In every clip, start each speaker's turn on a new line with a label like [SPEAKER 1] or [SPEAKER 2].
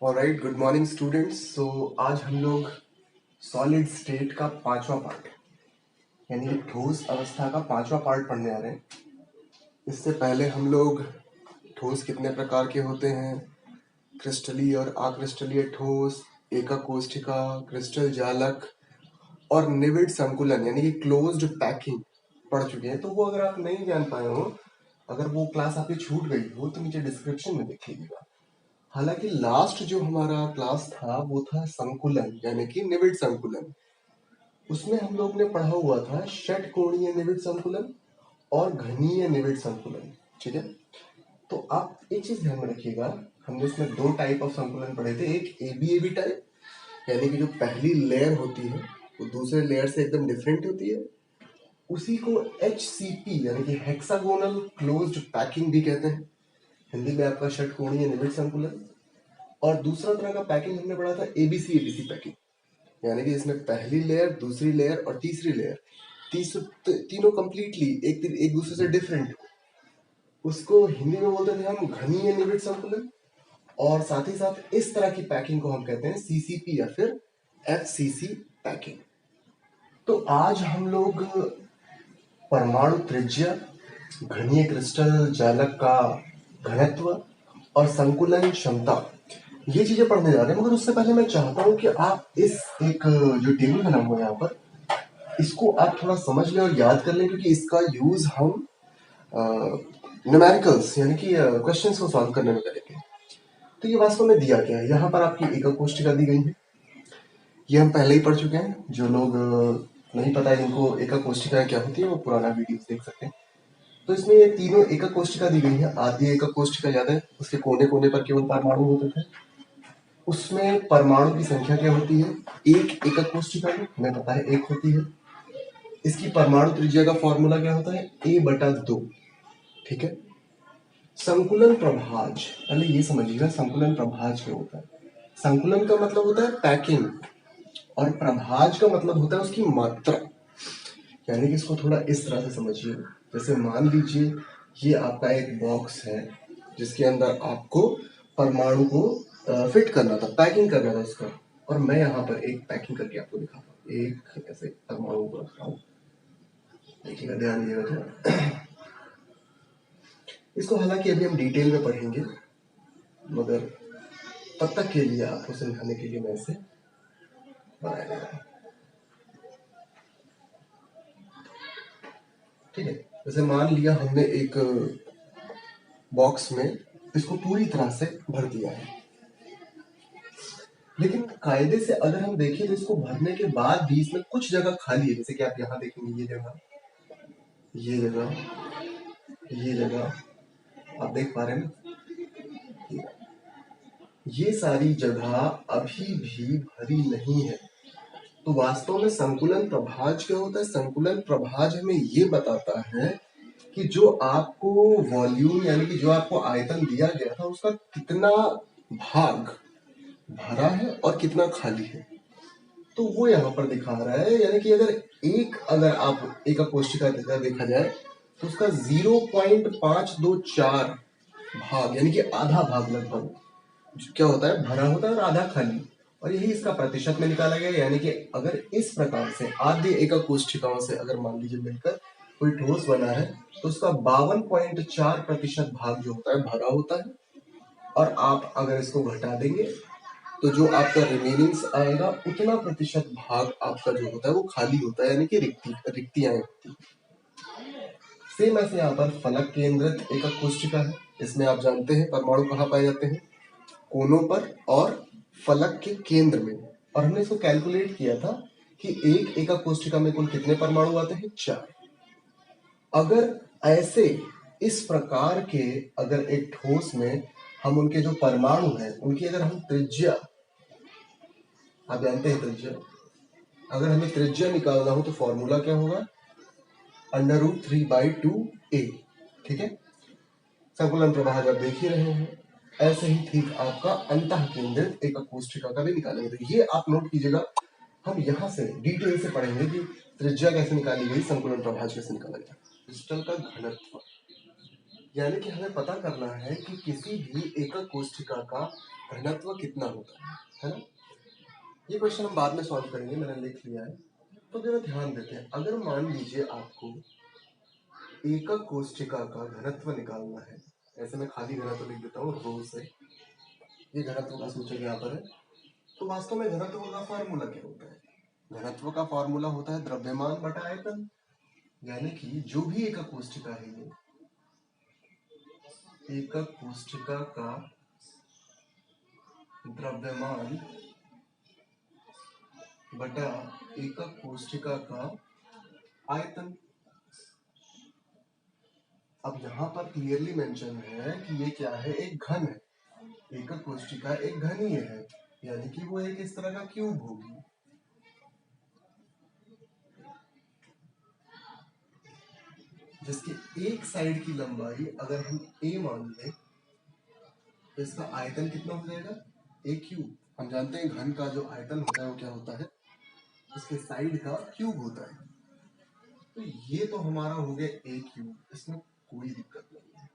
[SPEAKER 1] Alright, good morning students. So आज हम लोग सॉलिड स्टेट का पांचवा पार्ट यानी कि ठोस अवस्था का पांचवा पार्ट पढ़ने आ रहे हैं। इससे पहले हम लोग ठोस कितने प्रकार के होते हैं, क्रिस्टलीय और अक्रिस्टलीय ठोस, एकक कोष्ठिका, क्रिस्टल जालक और निविड संकुलन यानी कि क्लोज्ड पैकिंग पढ़ चुके हैं। तो वो अगर आप नहीं जान पाए हो, अगर वो क्लास आपकी छूट गई हो तो नीचे डिस्क्रिप्शन में देख लीजिएगा। हालांकि लास्ट जो हमारा क्लास था वो था संकुलन यानी कि निविड संकुलन। उसमें हम लोग ने पढ़ा हुआ था षटकोणीय निविड संकुलन और घनीय निविड संकुलन। ठीक है, तो आप एक चीज ध्यान में रखिएगा, हमने इसमें दो टाइप ऑफ संकुलन पढ़े थे। एक एबीएबी टाइप यानी कि जो पहली लेयर होती है वो दूसरे लेयर से एकदम डिफरेंट होती है, उसी को एचसीपी यानी कि हेक्सागोनल क्लोज्ड पैकिंग भी कहते हैं, हिंदी में आपका षटकोणीय निविड संकुलन। और दूसरा तरह का पैकिंग हमने पढ़ा था एबीसी एबीसी पैकिंग, यानी कि इसमें पहली लेयर, दूसरी लेयर और तीसरी लेयर, तीनों कंप्लीटली एक दूसरे से डिफरेंट। उसको हिंदी में बोलते थे हम घनीय निविड संकुलन, और साथ ही साथ इस तरह की पैकिंग को हम कहते हैं सीसीपी या फिर एफसीसी पैकिंग। तो आज हम लोग परमाणु त्रिज्या, घनीय क्रिस्टल जालक का घनत्व और संकुलन क्षमता, ये चीजें पढ़ने जा रहे हैं। मगर उससे पहले मैं चाहता हूं कि आप इस एक जो टेबल बना हुआ है यहाँ पर, इसको आप थोड़ा समझ लें और याद कर लें, क्योंकि इसका यूज हम न्यूमेरिकल्स यानी कि क्वेश्चंस को सॉल्व करने में करेंगे। तो ये वास्तव में दिया गया है, यहाँ पर आपकी एकक कोष्ठिका दी गई है। ये हम पहले ही पढ़ चुके हैं। जो लोग नहीं पता है इनको एकक कोष्ठिका क्या होती है, वो पुराना वीडियो देख सकते हैं। तो इसमें ये तीनों एकक कोष्ठिका दी गई है। आद्य एकक कोष्ठिका याद है, उसके कोने कोने पर केवल परमाणु होते थे। उसमें परमाणु की संख्या क्या होती है, एक एकक कोष्ठिका में हमें पता है एक होती है। इसकी परमाणु त्रिज्या का फॉर्मूला क्या होता है, a/2। ठीक है, संकुलन प्रभाज, पहले ये समझिएगा संकुलन प्रभाज क्या होता है। संकुलन का मतलब होता है पैकिंग और प्रभाज का मतलब होता है उसकी मात्रा। यानी कि इसको थोड़ा इस तरह से समझिए, जैसे मान लीजिए ये आपका एक बॉक्स है जिसके अंदर आपको परमाणु को फिट करना था, पैकिंग करना था उसका, और मैं यहाँ पर एक पैकिंग करके आपको दिखाता हूँ। एक ऐसे परमाणु को रख रहा हूँ, देखिएगा, ध्यान दिएगा थोड़ा। इसको हालांकि अभी हम डिटेल में पढ़ेंगे, मगर तब तक के लिए आपको समझाने के लिए मैं इसे बनाया गया। ठीक है, जैसे मान लिया हमने एक बॉक्स में इसको पूरी तरह से भर दिया है, लेकिन कायदे से अगर हम देखें तो इसको भरने के बाद भी इसमें कुछ जगह खाली है। जैसे कि आप यहाँ देखेंगे, ये जगह, ये जगह, ये जगह, आप देख पा रहे हैं ना, ये सारी जगह अभी भी भरी नहीं है। तो वास्तव में संकुलन प्रभाज क्या होता है, संकुलन प्रभाज हमें ये बताता है कि जो आपको वॉल्यूम यानी कि जो आपको आयतन दिया गया था उसका कितना भाग भरा है और कितना खाली है, तो वो यहाँ पर दिखा रहा है। यानी कि अगर आप एक कोशिका देखा जाए तो उसका 0.524 भाग यानी कि आधा भाग लगभग क्या होता है, भरा होता है और आधा खाली, और यही इसका प्रतिशत में निकाला गया। यानी कि अगर इस प्रकार से आद्य एकक कोशिकाओं से अगर मान लीजिए मिलकर कोई ठोस बना है तो उसका 52.4% भाग जो होता है भरा होता है, और आप अगर इसको घटा देंगे तो जो आपका रिमेनिंग्स आएगा उतना प्रतिशत भाग आपका जो होता है वो खाली होता है, यानी कि रिक्तियां होती है। सेम ऐसे यहाँ पर फलक केंद्रित एकक कोशिका है। इसमें आप जानते हैं परमाणु कहाँ पाए जाते हैं, कोनों पर और फलक के केंद्र में। और हमने इसको कैलकुलेट किया था कि एक एकक कोशिका में कुल कितने परमाणु आते हैं, 4। अगर ऐसे इस प्रकार के अगर एक ठोस में हम उनके जो परमाणु हैं उनकी अगर हम त्रिज्या, आप जानते हैं त्रिज्या, अगर हमें त्रिज्या निकालना हो तो फॉर्मूला क्या होगा, √3/2a। ठीक है, संकुलन प्रभाज आप देख ही रहे हैं। ऐसे ही ठीक आपका अंतः केंद्रित एकक कोशिका का भी निकालेंगे। तो ये आप नोट कीजिएगा, हम यहाँ से डिटेल से पढ़ेंगे कि त्रिज्या कैसे निकाली गई, संकुलन प्रभाज कैसे निकाला गया। क्रिस्टल का घनत्व, यानी कि हमें पता करना है कि किसी भी एकक कोशिका का घनत्व कितना होता है ना। ये क्वेश्चन हम बाद में सॉल्व करेंगे, मैंने लिख लिया है। तो जरा ध्यान देते हैं, अगर मान लीजिए आपको एकक कोशिका का घनत्व निकालना है, ऐसे मैं खाली घनत्व लिख देता हूँ रो से, ये घनत्व का सूचक यहाँ पर है। तो वास्तव में घनत्व का फॉर्मूला क्या होता है? घनत्व का फॉर्मूला होता है द्रव्यमान बटा आयतन, यानी कि जो भी एकक कोशिका है, ये एकक कोशिका का द्रव्यमान बटा एकक कोशिका का आयतन। अब यहाँ पर क्लियरली मेंशन है कि ये क्या है, एक घन है। एकक कोशिका एक घनीय है, यानी कि वो एक इस तरह का क्यूब होगी। जिसकी एक साइड की लंबाई अगर हम a मान लें तो इसका आयतन कितना हो जाएगा, a क्यूब। हम जानते हैं घन का जो आयतन होता है वो क्या होता है, उसके साइड का क्यूब होता है। तो ये तो हमारा हो गया a क्यूब, इसमें कोई दिक्कत नहीं है।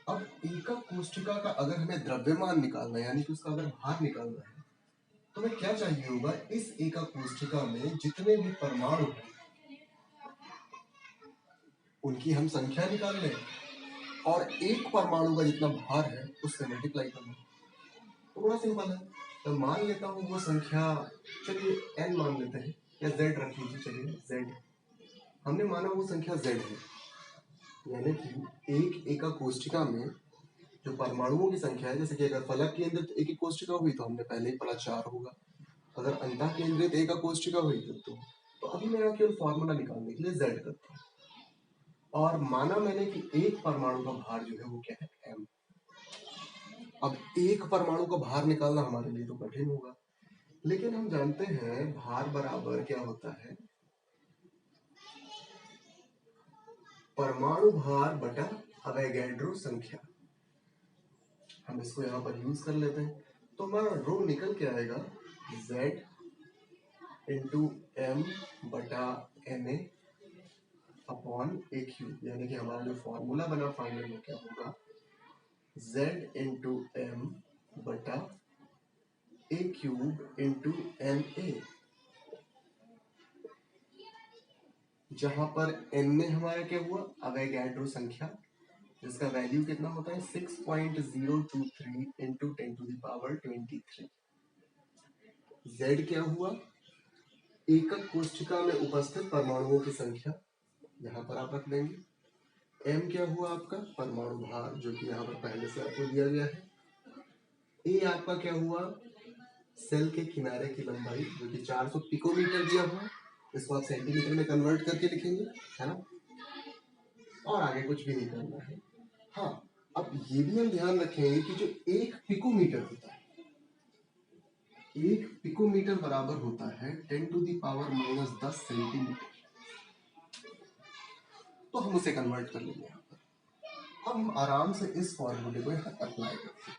[SPEAKER 1] अब एकक कोशिका का अगर हमें द्रव्यमान निकालना है, यानी कि उसका अगर भार निकालना है, तो हमें क्या चाहिए होगा, इस एकक कोशिका में जितने भी परमाणु हैं उनकी हम संख्या निकाल लें और एक परमाणु का जितना भार है उससे मल्टीप्लाई कर लें। तो बड़ा सिंपल है। तो मान लेता हूँ वो संख्या, चलिए n मान लेते हैं, या z रख लीजिए, चलिए z। हमने माना वो संख्या z है, यानी कि एक एकक कोशिका में जो परमाणुओं की संख्या है, जैसे कि अगर फलक केंद्रित एक एक कोशिका हुई तो हमने पहले ही पढ़ा 4 होगा, अगर अंतः केंद्रित एकक कोशिका हुई तो अभी मेरा केवल फॉर्मूला निकालने के लिए z करता हूँ। और माना मैंने कि एक परमाणु का भार जो है वो क्या है, m। अब एक परमाणु का भार निकालना हमारे लिए तो कठिन होगा, लेकिन हम जानते हैं भार बराबर क्या होता है, परमाणु भार बटा अवोगाड्रो संख्या। हम इसको यहाँ पर यूज कर लेते हैं, तो हमारा रो निकल के आएगा z इंटू m बटा na अपॉन a क्यूब, यानी कि हमारा जो फॉर्मूला बना फाइनल में क्या होगा, z इंटू m बटा a क्यूब इंटू na, जहां पर na हमारा क्या हुआ, अवोगाड्रो संख्या, जिसका वैल्यू कितना होता है 6.023 इंटू 10⁻23। z क्या हुआ, एकक कोशिका में उपस्थित परमाणुओं की संख्या, यहाँ पर आप रख देंगे। m क्या हुआ आपका, परमाणु भार, जो कि यहाँ पर पहले से आपको दिया गया है। a आपका क्या हुआ, सेल के किनारे की लंबाई, जो कि 400 पिकोमीटर दिया हुआ, इसको आप सेंटीमीटर में कन्वर्ट करके लिखेंगे, है ना। और आगे कुछ भी नहीं करना है। हाँ, अब ये भी हम ध्यान रखेंगे कि जो एक पिकोमीटर होता है, एक पिकोमीटर बराबर होता है 10⁻⁻10 सेंटीमीटर। तो हम उसे कन्वर्ट कर लेंगे यहाँ पर। अब हम आराम से इस फॉर्मूले को यहाँ अप्लाई करते हैं।